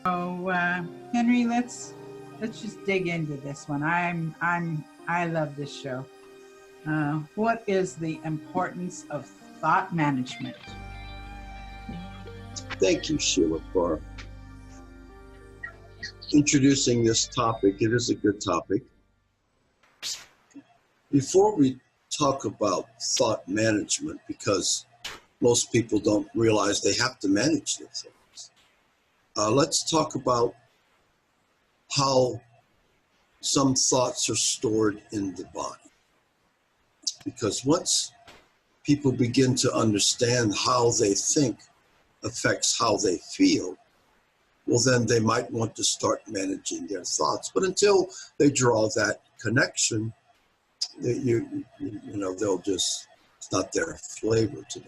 So, Henry, let's just dig into this one. I love this show. What is the importance of thought management? Thank you, Sheila, for introducing this topic. It is a good topic. Before we talk about thought management, because most people don't realize they have to manage their thoughts, let's talk about how some thoughts are stored in the body. Because once people begin to understand how they think affects how they feel, well, then they might want to start managing their thoughts. But until they draw that connection, they'll just, it's not their flavor today.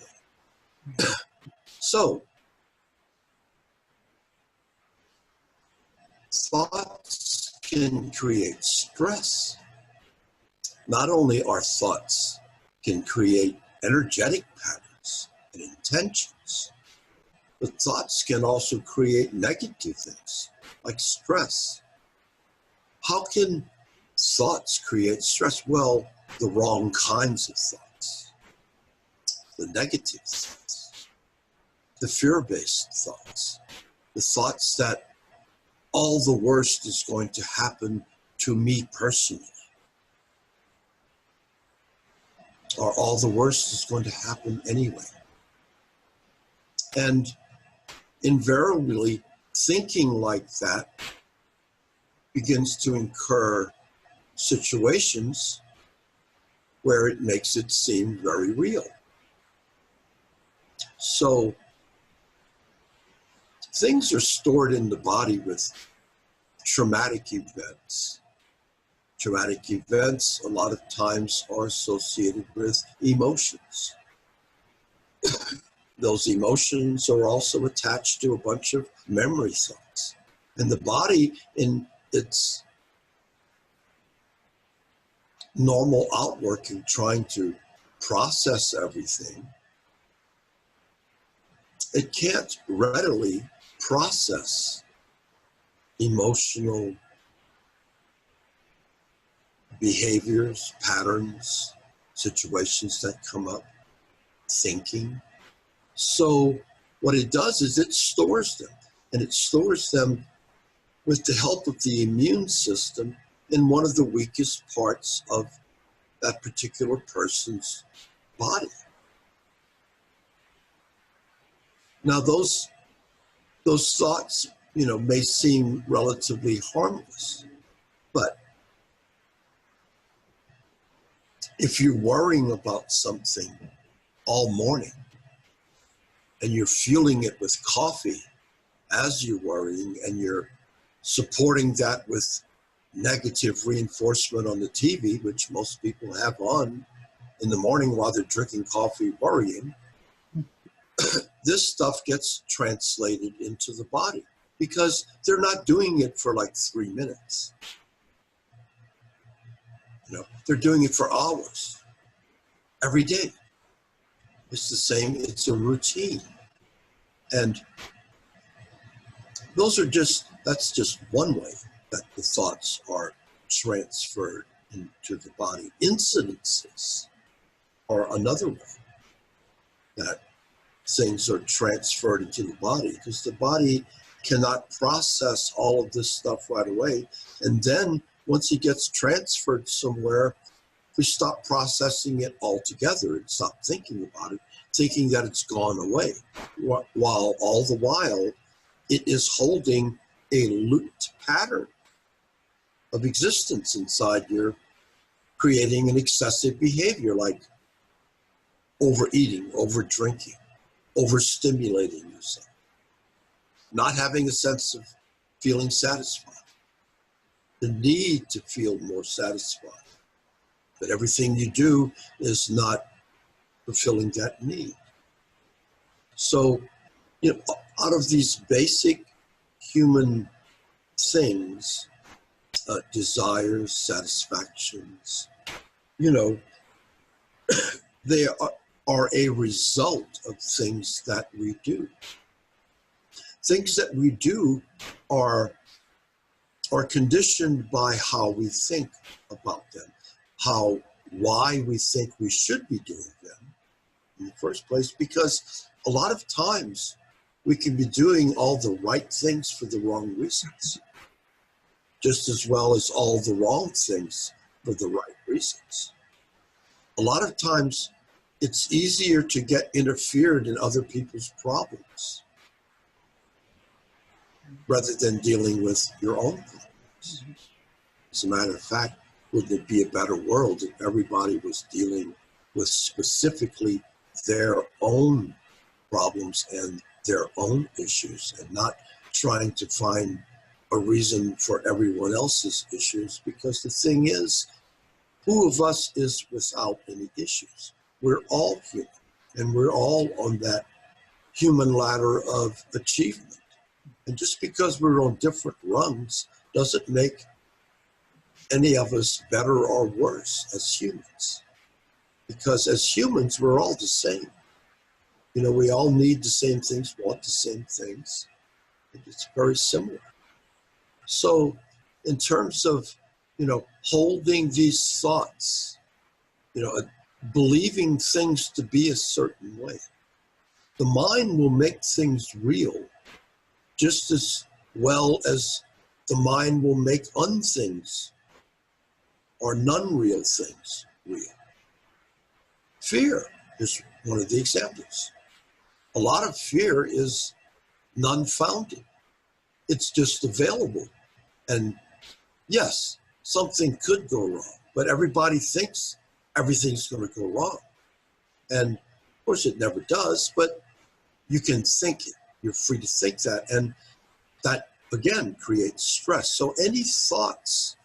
So, thoughts can create stress. Not only our thoughts can create energetic patterns and intentions, but thoughts can also create negative things like stress. How can thoughts create stress? Well, the wrong kinds of thoughts, the negative thoughts, the fear-based thoughts, the thoughts that all the worst is going to happen to me personally, or all the worst is going to happen anyway. And invariably, thinking like that begins to incur situations where it makes it seem very real. So things are stored in the body with traumatic events. Traumatic events a lot of times are associated with emotions. Those emotions are also attached to a bunch of memory thoughts. And the body, in its normal outworking, trying to process everything, it can't readily process emotional behaviors, patterns, situations that come up, thinking. So what it does is it stores them, and it stores them with the help of the immune system in one of the weakest parts of that particular person's body. Now those thoughts, may seem relatively harmless, but if you're worrying about something all morning and you're fueling it with coffee as you're worrying, and you're supporting that with negative reinforcement on the TV, which most people have on in the morning while they're drinking coffee worrying, this stuff gets translated into the body because they're not doing it for like 3 minutes. They're doing it for hours, every day. It's the same, it's a routine. And that's just one way that the thoughts are transferred into the body. Incidences are another way that things are transferred into the body, because the body cannot process all of this stuff right away. And then once it gets transferred somewhere, we stop processing it altogether and stop thinking about it, thinking that it's gone away, while all the while it is holding a looped pattern of existence inside you, creating an excessive behavior like overeating, overdrinking, overstimulating yourself, not having a sense of feeling satisfied, the need to feel more satisfied. But everything you do is not fulfilling that need. So, out of these basic human things, desires, satisfactions, they are a result of things that we do. things that we do are conditioned by how we think about them, why we think we should be doing them in the first place, because a lot of times we can be doing all the right things for the wrong reasons, just as well as all the wrong things for the right reasons. A lot of times it's easier to get interfered in other people's problems rather than dealing with your own problems. As a matter of fact, wouldn't it be a better world if everybody was dealing with specifically their own problems and their own issues, and not trying to find a reason for everyone else's issues? Because the thing is, who of us is without any issues? We're all human, and we're all on that human ladder of achievement. And just because we're on different rungs doesn't make any of us better or worse as humans. Because as humans, we're all the same. You know, we all need the same things, want the same things. It's very similar. So in terms of, you know, holding these thoughts, you know, believing things to be a certain way, the mind will make things real just as well as the mind will make unthings or non-real things real. Fear is one of the examples. A lot of fear is non-founded. It's just available. And yes, something could go wrong, but everybody thinks everything's going to go wrong. And of course it never does, but you can think it. You're free to think that. And that, again, creates stress. So any thoughts,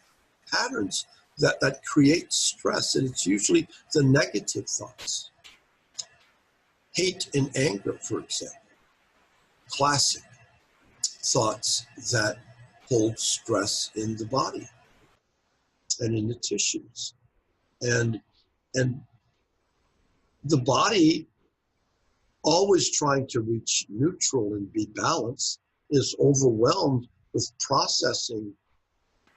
patterns that create stress, and it's usually the negative thoughts. Hate and anger, for example, classic thoughts that hold stress in the body and in the tissues. And the body, always trying to reach neutral and be balanced, is overwhelmed with processing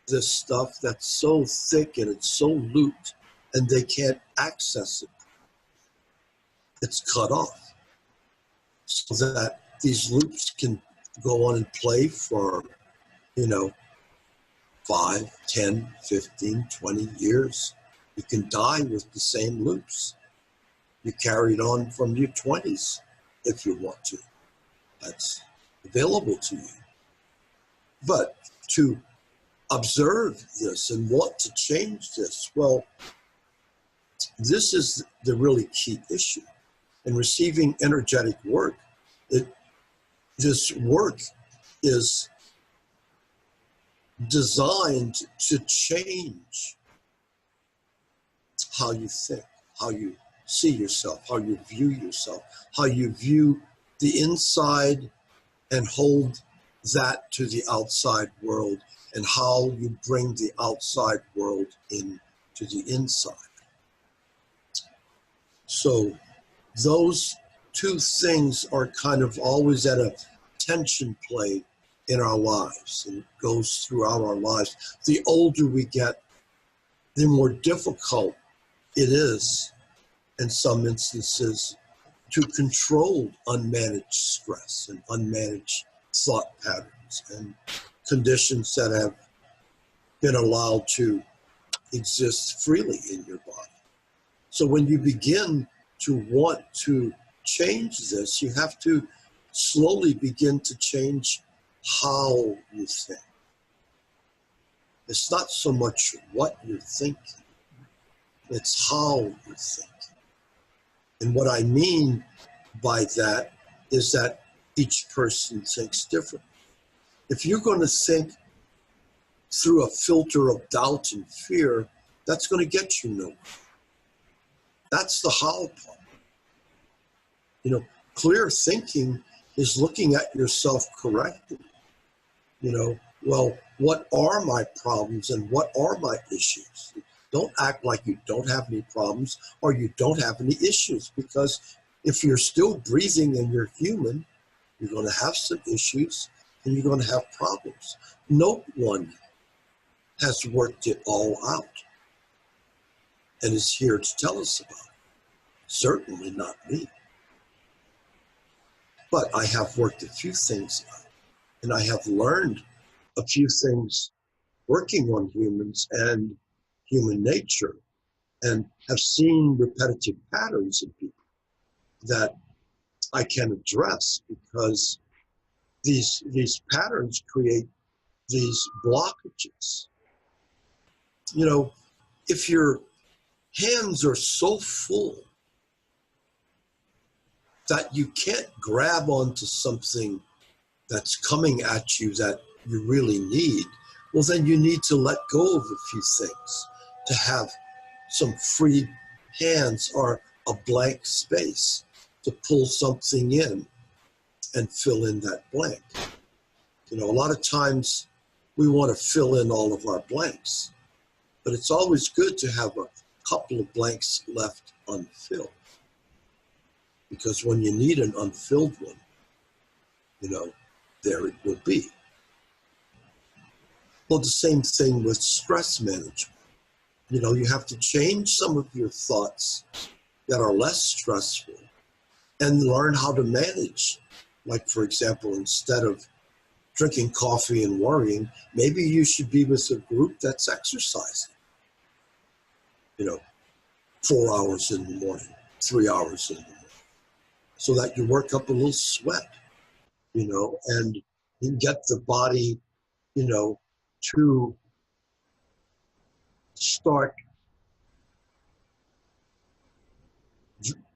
this stuff that's so thick and it's so looped, and they can't access it. It's cut off. So that these loops can go on and play for, you know, 5, 10, 15, 20 years. You can die with the same loops. You carried on from your 20s if you want to. That's available to you. But to observe this and want to change this, well, this is the really key issue. In receiving energetic work, this work is designed to change how you think, how you see yourself, how you view yourself, how you view the inside and hold that to the outside world, and how you bring the outside world into the inside. So those two things are kind of always at a tension play in our lives, and it goes throughout our lives. The older we get, the more difficult it is, in some instances, to control unmanaged stress and unmanaged thought patterns and conditions that have been allowed to exist freely in your body. So when you begin to want to change this, you have to slowly begin to change how you think. It's not so much what you're thinking, it's how you think. And what I mean by that is that each person thinks different. If you're going to think through a filter of doubt and fear, that's going to get you nowhere. That's the how part. You know, clear thinking is looking at yourself correctly. You know, well, what are my problems and what are my issues? Don't act like you don't have any problems or you don't have any issues, because if you're still breathing and you're human, You're going to have some issues and you're going to have problems. No one has worked it all out and is here to tell us about it. Certainly not me. But I have worked a few things out, and I have learned a few things working on humans and human nature, and have seen repetitive patterns in people that I can address, because these patterns create these blockages. You know, if your hands are so full that you can't grab onto something that's coming at you that you really need, well, then you need to let go of a few things to have some free hands or a blank space to pull something in and fill in that blank. You know, a lot of times we want to fill in all of our blanks, but it's always good to have a couple of blanks left unfilled, because when you need an unfilled one, you know, there it will be. Well, the same thing with stress management. You know, you have to change some of your thoughts that are less stressful and learn how to manage. Like, for example, instead of drinking coffee and worrying, maybe you should be with a group that's exercising. You know, 4 hours in the morning, 3 hours in the morning, so that you work up a little sweat, you know, and you get the body, you know, to start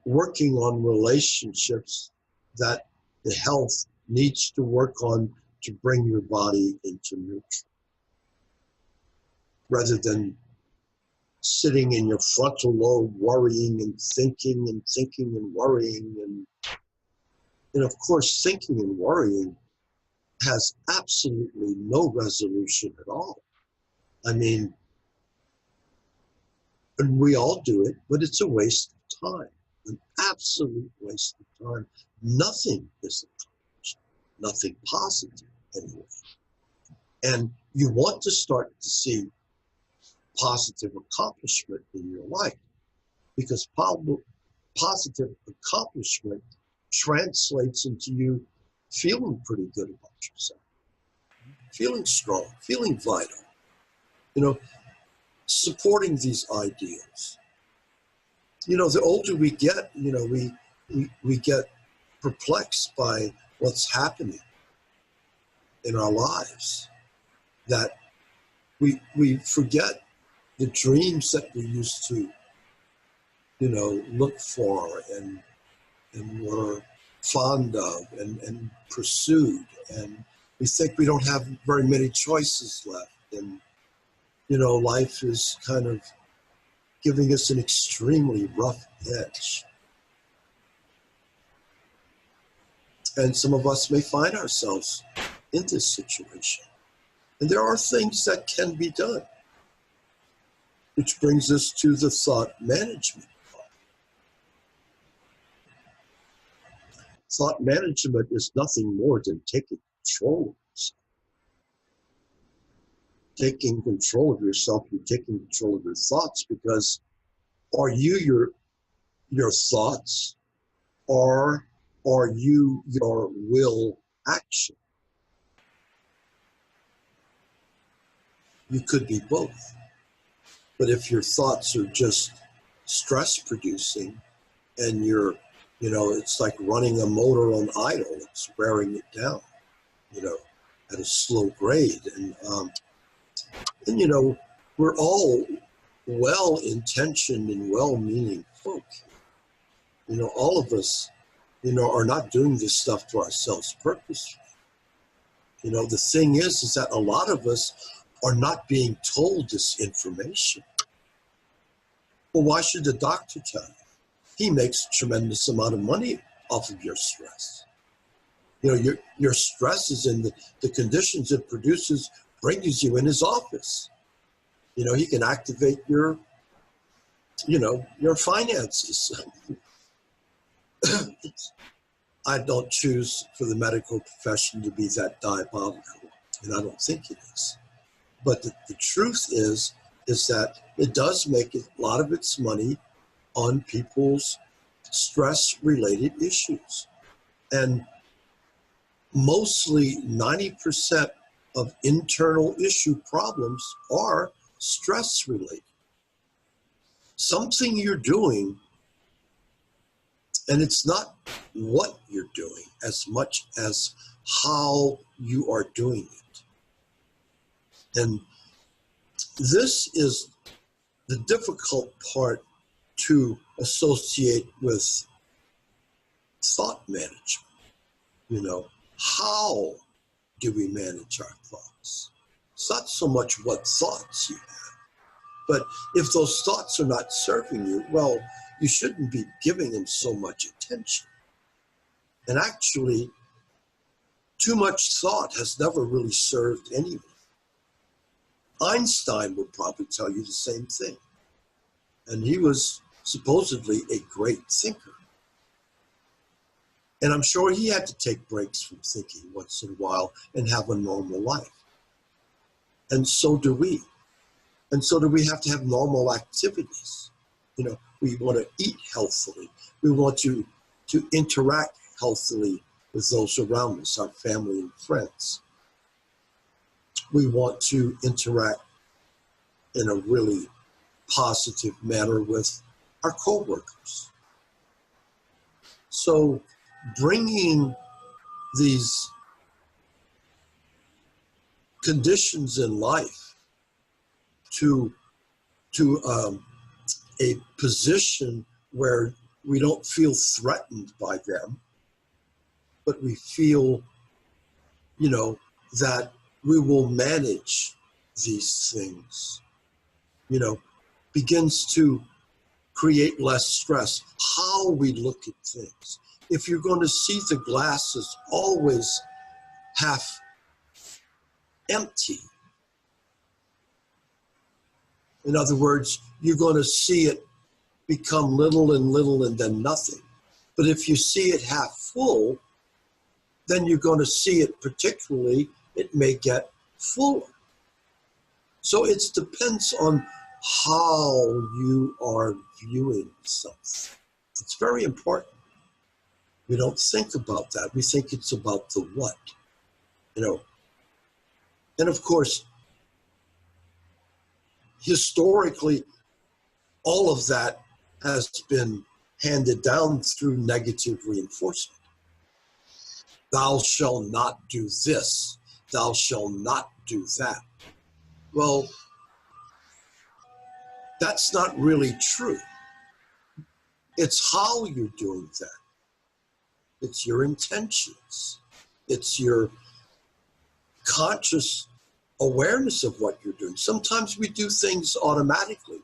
working on relationships that the health needs to work on to bring your body into neutral, rather than sitting in your frontal lobe worrying and thinking and worrying. And of course, thinking and worrying has absolutely no resolution at all. I mean, and we all do it, but it's a waste of time, an absolute waste of time. Nothing is accomplished, nothing positive anyway. And you want to start to see positive accomplishment in your life, because positive accomplishment translates into you feeling pretty good about yourself, feeling strong, feeling vital, you know, supporting these ideals. You know, the older we get, you know, we get perplexed by what's happening in our lives, that we forget the dreams that we used to, you know, look for and were fond of and pursued. And we think we don't have very many choices left. And, you know, life is kind of giving us an extremely rough edge. And some of us may find ourselves in this situation. And there are things that can be done, which brings us to the thought management. Thought management is nothing more than taking control of yourself. Taking control of yourself, you're taking control of your thoughts, because are you your thoughts, or are you your will action? You could be both. But if your thoughts are just stress producing and you're, you know, it's like running a motor on idle, it's wearing it down, you know, at a slow grade. And you know, we're all well-intentioned and well-meaning folk. You know, all of us, you know, are not doing this stuff to ourselves purposefully. You know, the thing is that a lot of us are not being told this information. Well, why should the doctor tell you? He makes a tremendous amount of money off of your stress. You know, your stress is in the conditions it produces, brings you in his office. You know, he can activate your, you know, your finances. I don't choose for the medical profession to be that diabolical, and I don't think it is. But the truth is that it does make a lot of its money on people's stress-related issues. And mostly 90% of internal issue problems are stress-related. Something you're doing, and it's not what you're doing as much as how you are doing it. And this is the difficult part to associate with thought management. You know, how do we manage our thoughts? It's not so much what thoughts you have, but if those thoughts are not serving you, well, you shouldn't be giving them so much attention. And actually, too much thought has never really served anyone. Einstein would probably tell you the same thing. And he was supposedly a great thinker. And I'm sure he had to take breaks from thinking once in a while and have a normal life. And so do we. And so do we have to have normal activities. You know, we want to eat healthily. We want to interact healthily with those around us, our family and friends. We want to interact in a really positive manner with our coworkers. So bringing these conditions in life to a position where we don't feel threatened by them, but we feel, you know, that we will manage these things, you know, begins to create less stress. How we look at things. If you're going to see the glass as always half empty, in other words, you're going to see it become little and then nothing. But if you see it half full, then you're going to see it particularly, it may get fuller. So it depends on how you are viewing something. It's very important. We don't think about that. We think it's about the what, you know. And of course, historically, all of that has been handed down through negative reinforcement. Thou shalt not do this. Thou shalt not do that. Well, that's not really true. It's how you're doing that. It's your intentions. It's your conscious awareness of what you're doing. Sometimes we do things automatically.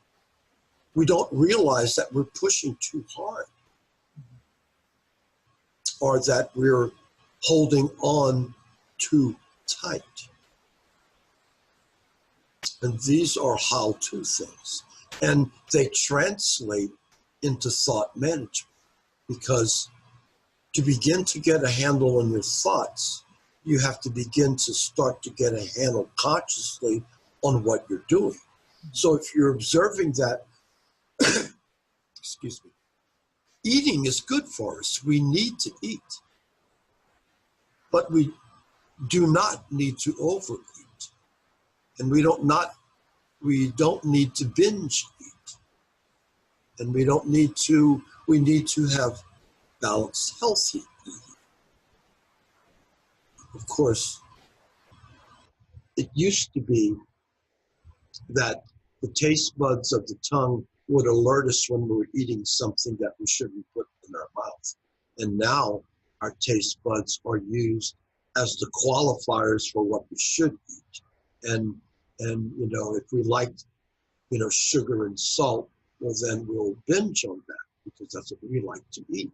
We don't realize that we're pushing too hard or that we're holding on too tight. And these are how-to things. And they translate into thought management, because to begin to get a handle on your thoughts, you have to begin to start to get a handle consciously on what you're doing. So if you're observing that, excuse me, eating is good for us. We need to eat. But we do not need to overeat. And we don't need to binge eat. And we need to have balanced, healthy eating. Of course, it used to be that the taste buds of the tongue would alert us when we were eating something that we shouldn't put in our mouth. And now our taste buds are used as the qualifiers for what we should eat. And you know, if we like, you know, sugar and salt, well, then we'll binge on that because that's what we like to eat.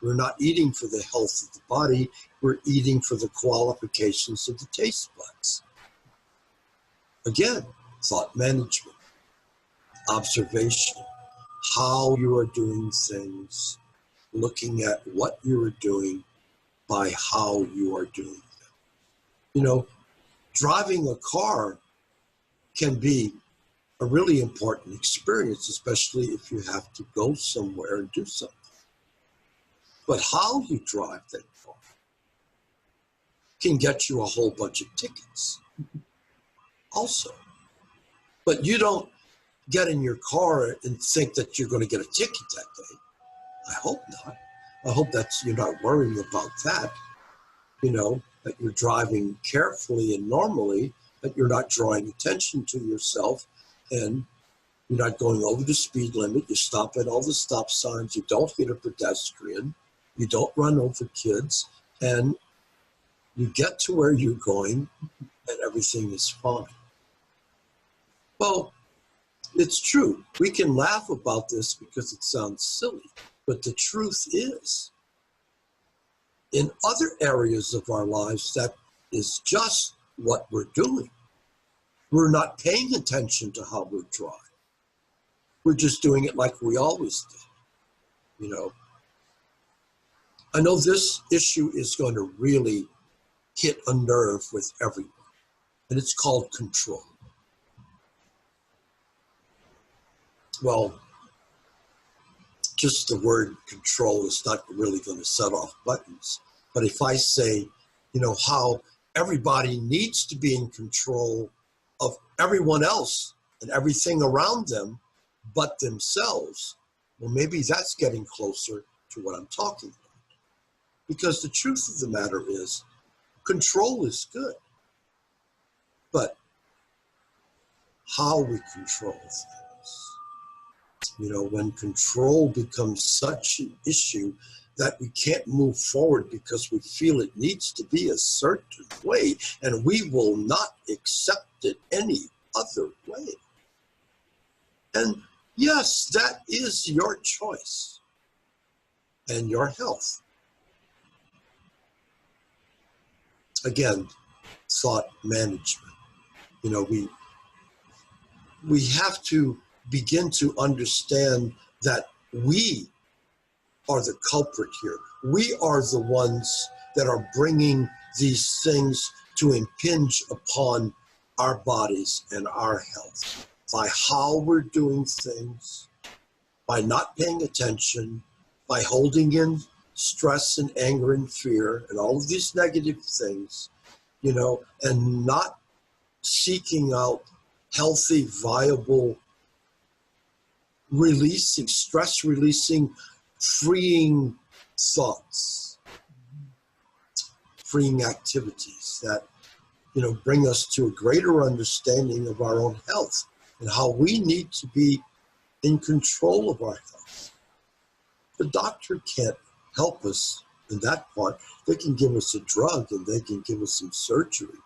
We're not eating for the health of the body. We're eating for the qualifications of the taste buds. Again, thought management, observation, how you are doing things, looking at what you are doing by how you are doing them. You know, driving a car can be a really important experience, especially if you have to go somewhere and do something. But how you drive that car can get you a whole bunch of tickets also. But you don't get in your car and think that you're going to get a ticket that day. I hope not. I hope you're not worrying about that, you know, that you're driving carefully and normally, that you're not drawing attention to yourself, and you're not going over the speed limit. You stop at all the stop signs. You don't hit a pedestrian. You don't run over kids. And you get to where you're going and everything is fine. Well, it's true. We can laugh about this because it sounds silly. But the truth is, in other areas of our lives, that is just what we're doing. We're not paying attention to how we're driving. We're just doing it like we always did, you know. I know this issue is going to really hit a nerve with everyone, and it's called control. Well, just the word control is not really going to set off buttons. But if I say, you know, how everybody needs to be in control of everyone else and everything around them but themselves, well, maybe that's getting closer to what I'm talking about. Because the truth of the matter is, control is good. But how we control things, you know, when control becomes such an issue that we can't move forward because we feel it needs to be a certain way, and we will not accept it any other way. And yes, that is your choice and your health. Again, thought management. You know, we have to begin to understand that we are the culprit here. We are the ones that are bringing these things to impinge upon our bodies and our health by how we're doing things, by not paying attention, by holding in stress and anger and fear and all of these negative things, you know, and not seeking out healthy, viable, releasing, stress releasing, freeing thoughts, freeing activities that, you know, bring us to a greater understanding of our own health and how we need to be in control of our health. The doctor can't help us in that part. They can give us a drug and they can give us some surgery.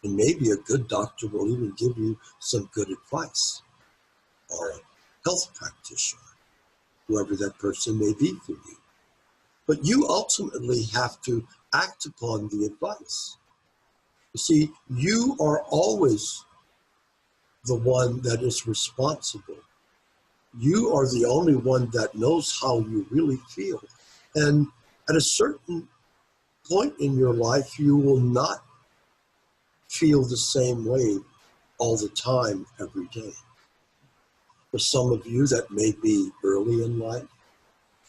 And maybe a good doctor will even give you some good advice, or a health practitioner, whoever that person may be for you. But you ultimately have to act upon the advice. You see, you are always the one that is responsible. You are the only one that knows how you really feel. And at a certain point in your life, you will not feel the same way all the time, every day. For some of you, that may be early in life,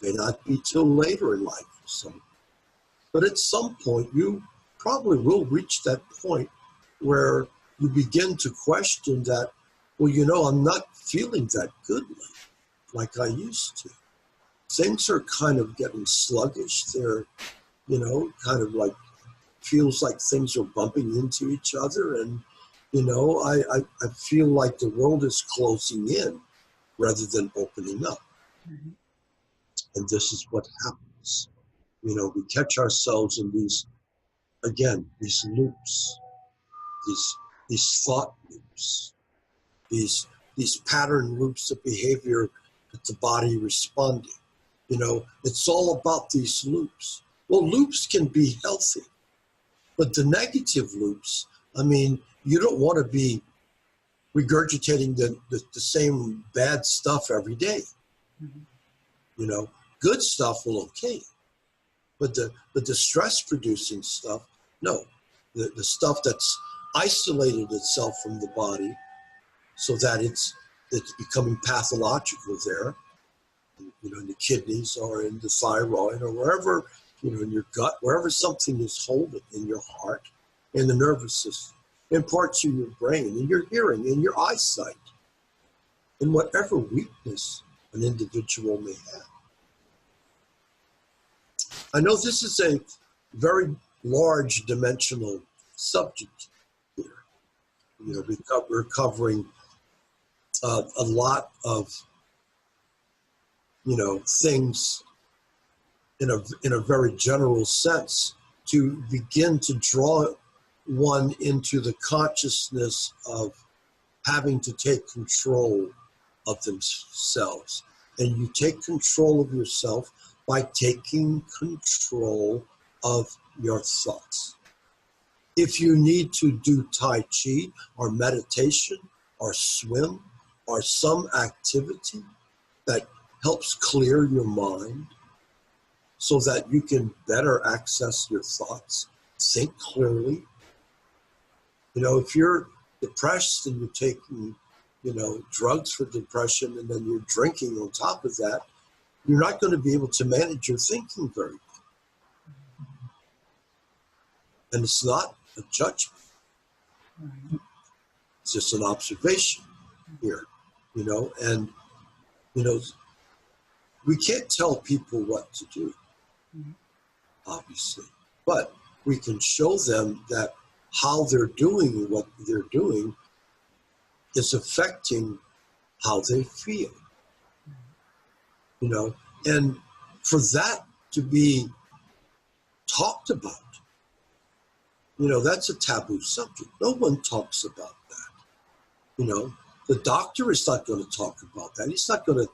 may not be till later in life for some. But at some point, you probably will reach that point where you begin to question that, well, you know, I'm not feeling that good like I used to. Things are kind of getting sluggish. They're, you know, kind of like, feels like things are bumping into each other. And, you know, I feel like the world is closing in rather than opening up. Mm-hmm. And this is what happens. You know, we catch ourselves in these, again, these loops, these thought loops, these pattern loops of behavior that the body responding. You know, it's all about these loops. Well, loops can be healthy, but the negative loops, I mean, you don't want to be regurgitating the same bad stuff every day. Mm-hmm. You know, good stuff will okay. But the stress producing stuff, no. The stuff that's isolated itself from the body so that it's becoming pathological there, you know, in the kidneys or in the thyroid or wherever, you know, in your gut, wherever something is holding, in your heart, in the nervous system, in parts of your brain, in your hearing, in your eyesight, in whatever weakness an individual may have. I know this is a very large dimensional subject here. You know, we're covering a lot of, you know, things in a very general sense to begin to draw one into the consciousness of having to take control of themselves. And you take control of yourself by taking control of your thoughts. If you need to do Tai Chi or meditation or swim or some activity that helps clear your mind so that you can better access your thoughts, think clearly. You know, if you're depressed and you're taking, you know, drugs for depression and then you're drinking on top of that, you're not going to be able to manage your thinking very well. And it's not a judgment. It's just an observation here, you know, and, you know, we can't tell people what to do, obviously, but we can show them that how they're doing what they're doing is affecting how they feel, you know, and for that to be talked about, you know, that's a taboo subject. No one talks about that. You know, the doctor is not going to talk about that. He's not going to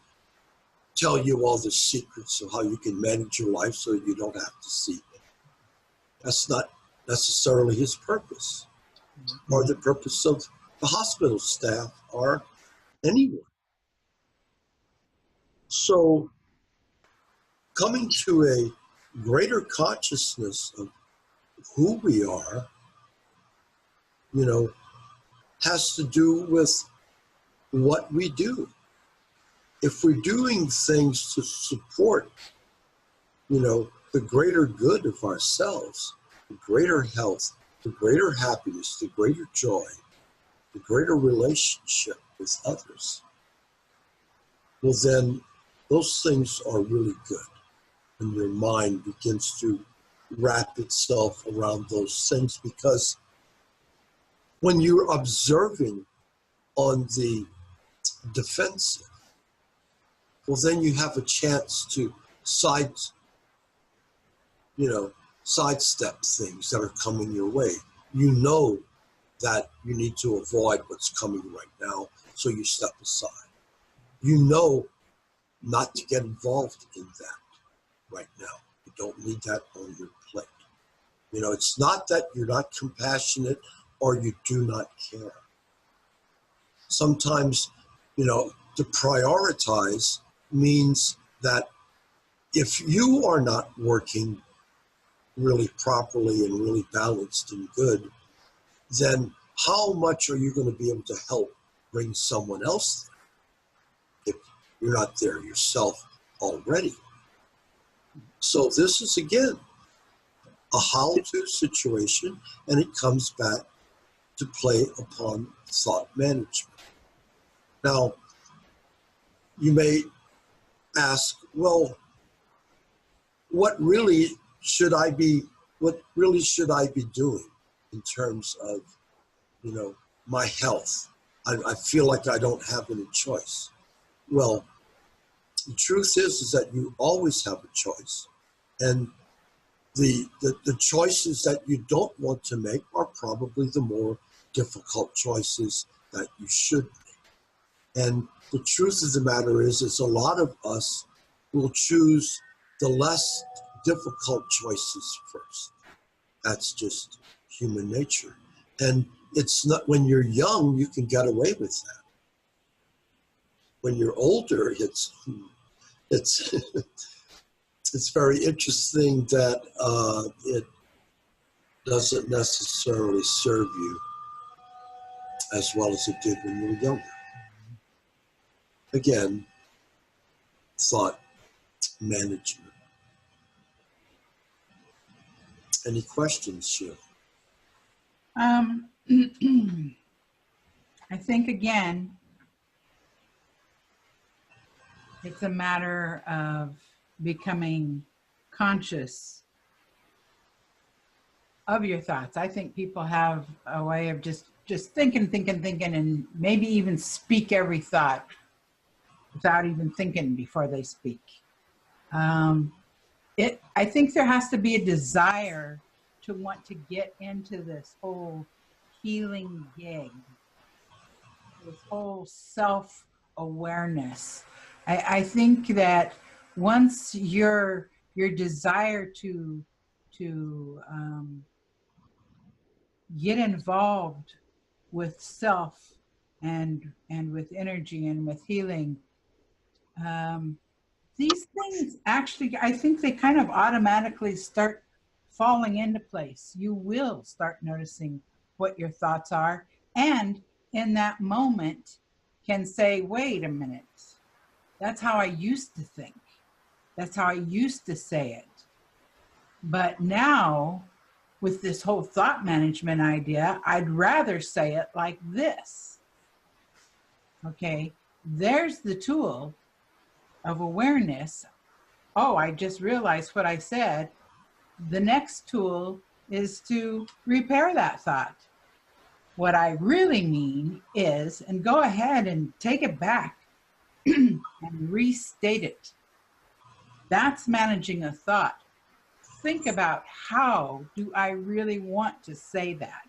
tell you all the secrets of how you can manage your life so you don't have to see it. That's not necessarily his purpose, or the purpose of the hospital staff or anyone. So coming to a greater consciousness of who we are, you know, has to do with what we do. If we're doing things to support, you know, the greater good of ourselves, the greater health, the greater happiness, the greater joy, the greater relationship with others, well then those things are really good. And your mind begins to wrap itself around those things, because when you're observing on the defensive, well, then you have a chance to sidestep things that are coming your way. You know that you need to avoid what's coming right now, so you step aside. You know not to get involved in that right now. You don't need that on your plate. You know, it's not that you're not compassionate or you do not care. Sometimes, you know, to prioritize means that if you are not working really properly and really balanced and good, then how much are you going to be able to help bring someone else there if you're not there yourself already? So this is, again, a how-to situation, and it comes back to play upon thought management. Now, you may ask, well, what really should I be doing in terms of, you know, my health? I feel like I don't have any choice. Well, the truth is that you always have a choice. And the choices that you don't want to make are probably the more difficult choices that you should make. And the truth of the matter is a lot of us will choose the less difficult choices first. That's just human nature. And it's not, when you're young, you can get away with that. When you're older, it's it's very interesting that it doesn't necessarily serve you as well as it did when you were younger. Again, thought management. Any questions, Sheila? I think, again, it's a matter of becoming conscious of your thoughts. I think people have a way of just thinking, and maybe even speak every thought without even thinking before they speak. I think there has to be a desire to want to get into this whole healing gig, this whole self-awareness. I think that once your desire to get involved with self and with energy and with healing, these things actually, I think they kind of automatically start falling into place. You will start noticing what your thoughts are, and in that moment can say, wait a minute, that's how I used to think. That's how I used to say it. But now, with this whole thought management idea, I'd rather say it like this. Okay, there's the tool of awareness. Oh, I just realized what I said. The next tool is to repair that thought. What I really mean is, and go ahead and take it back and restate it. That's managing a thought. Think about, how do I really want to say that?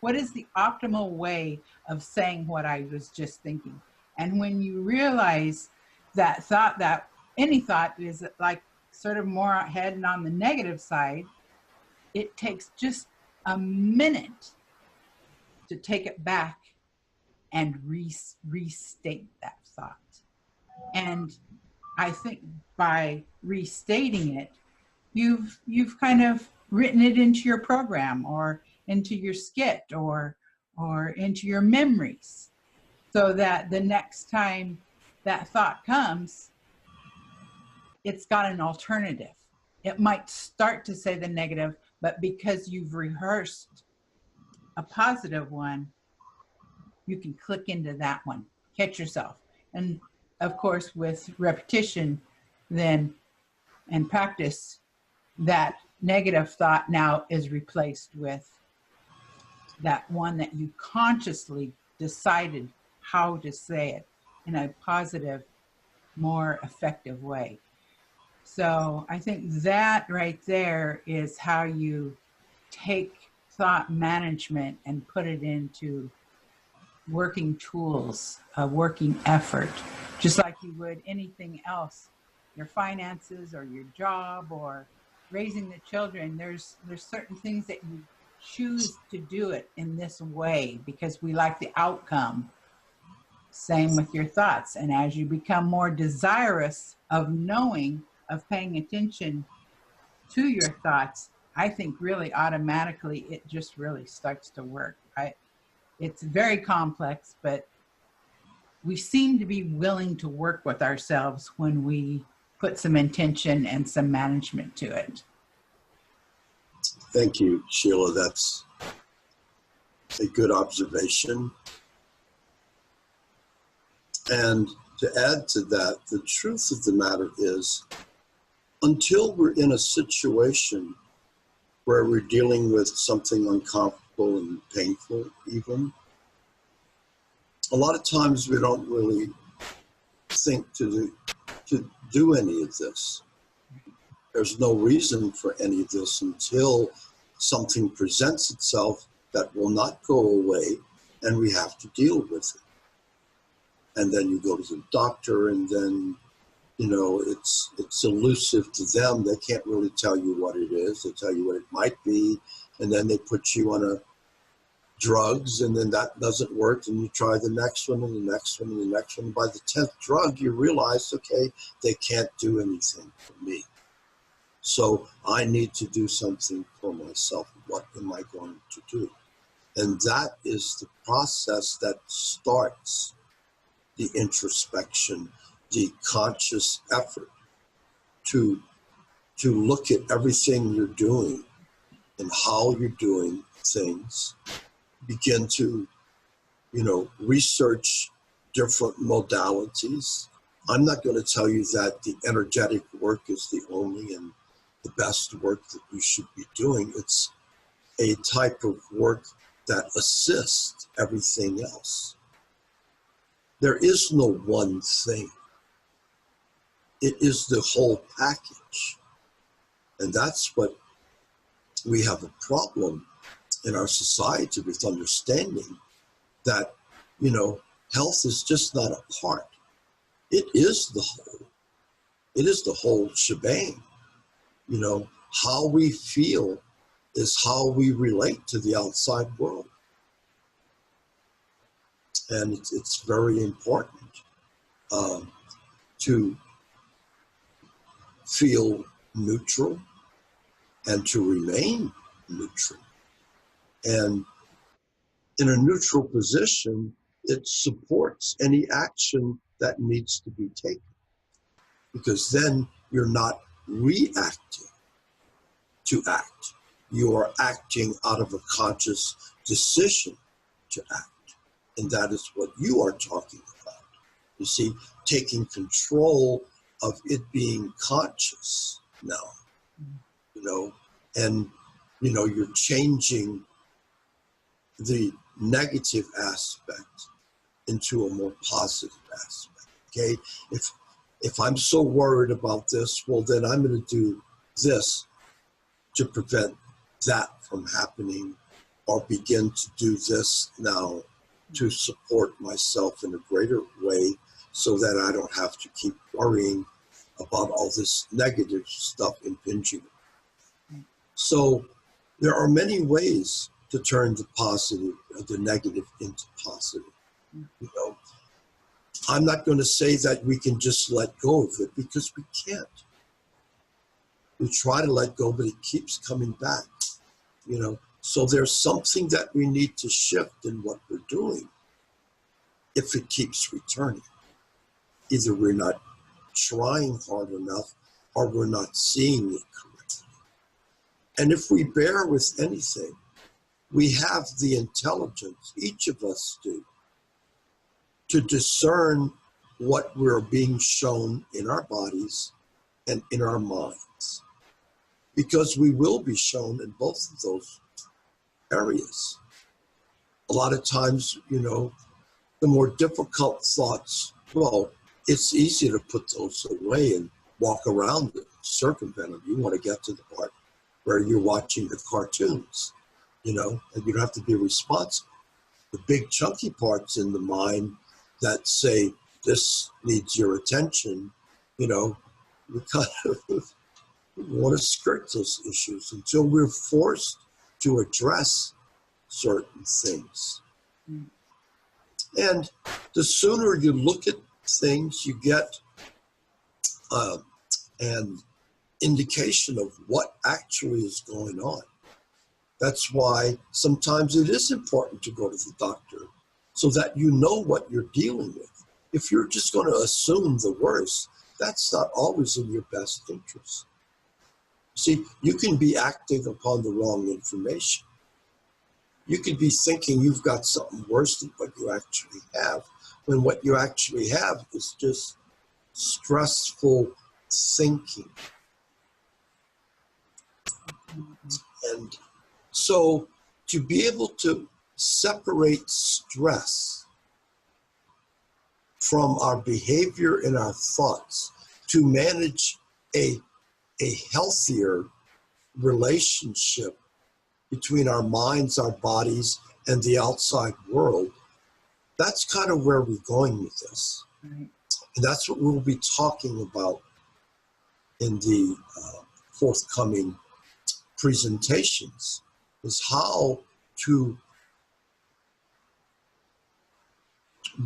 What is the optimal way of saying what I was just thinking? And when you realize that thought, that any thought is like sort of more heading on the negative side, it takes just a minute to take it back and restate that thought. And I think by restating it, you've kind of written it into your program, or into your skit, or into your memories, so that the next time that thought comes, it's got an alternative. It might start to say the negative, but because you've rehearsed a positive one, you can click into that one, catch yourself. And of course, with repetition then and practice, that negative thought now is replaced with that one that you consciously decided how to say it in a positive, more effective way. So I think that right there is how you take thought management and put it into working tools, a working effort, just like you would anything else, your finances or your job or raising the children. There's certain things that you choose to do it in this way because we like the outcome. Same with your thoughts. And as you become more desirous of knowing, of paying attention to your thoughts, I think really automatically it just really starts to work. It's very complex, but we seem to be willing to work with ourselves when we put some intention and some management to it. Thank you, Sheila. That's a good observation. And to add to that, the truth of the matter is, until we're in a situation where we're dealing with something uncomfortable and painful even, a lot of times we don't really think to do any of this. There's no reason for any of this until something presents itself that will not go away and we have to deal with it. And then you go to the doctor, and then, you know, it's elusive to them. They can't really tell you what it is. They tell you what it might be, and then they put you on drugs, and then that doesn't work, and you try the next one, and the next one, and the next one. By the 10th drug, you realize, okay, they can't do anything for me. So I need to do something for myself. What am I going to do? And that is the process that starts the introspection, the conscious effort to look at everything you're doing and how you're doing things, begin to, research different modalities. I'm not going to tell you that the energetic work is the only and the best work that you should be doing. It's a type of work that assists everything else. There is no one thing. It is the whole package. And that's what we have a problem in our society with, understanding that, health is just not a part. It is the whole. It is the whole shebang. How we feel is how we relate to the outside world. And it's very important to feel neutral and to remain neutral. And in a neutral position, it supports any action that needs to be taken, because then you're not reacting to act. You are acting out of a conscious decision to act. And that is what you are talking about. You see, taking control of it being conscious now, and, you're changing the negative aspect into a more positive aspect, okay? If I'm so worried about this, well, then I'm going to do this to prevent that from happening, or begin to do this now to support myself in a greater way, so that I don't have to keep worrying about all this negative stuff impinging. So there are many ways to turn the negative into positive. I'm not going to say that we can just let go of it, because we can't. We try to let go, but it keeps coming back, So there's something that we need to shift in what we're doing if it keeps returning. Either we're not trying hard enough, or we're not seeing it correctly. And if we bear with anything, we have the intelligence, each of us do, to discern what we're being shown in our bodies and in our minds. Because we will be shown in both of those areas. A lot of times, the more difficult thoughts, well, it's easy to put those away and walk around and circumvent them. You want to get to the part where you're watching the cartoons, and you don't have to be responsible. The big chunky parts in the mind that say, this needs your attention, we kind of want to skirt those issues until we're forced to address certain things. And the sooner you look at things, you get an indication of what actually is going on. That's why sometimes it is important to go to the doctor, so that you know what you're dealing with. If you're just going to assume the worst, that's not always in your best interest. See, you can be acting upon the wrong information. You could be thinking you've got something worse than what you actually have, when what you actually have is just stressful thinking. And so to be able to separate stress from our behavior and our thoughts, to manage a healthier relationship between our minds, our bodies, and the outside world, that's kind of where we're going with this. Right. And that's what we'll be talking about in the forthcoming presentations, is how to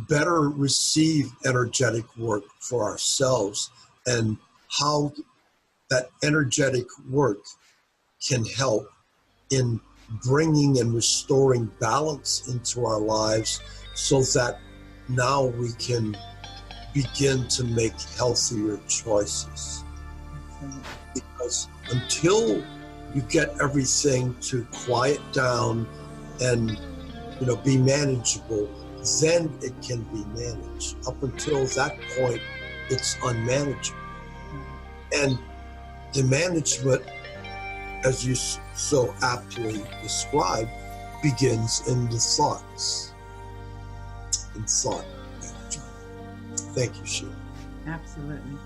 better receive energetic work for ourselves, and how that energetic work can help in bringing and restoring balance into our lives so that now we can begin to make healthier choices. Because until you get everything to quiet down and be manageable, then it can be managed. Up until that point, it's unmanageable. And the management, as you so aptly described, begins in the thoughts. In thought management. Thank you, Sheila. Absolutely.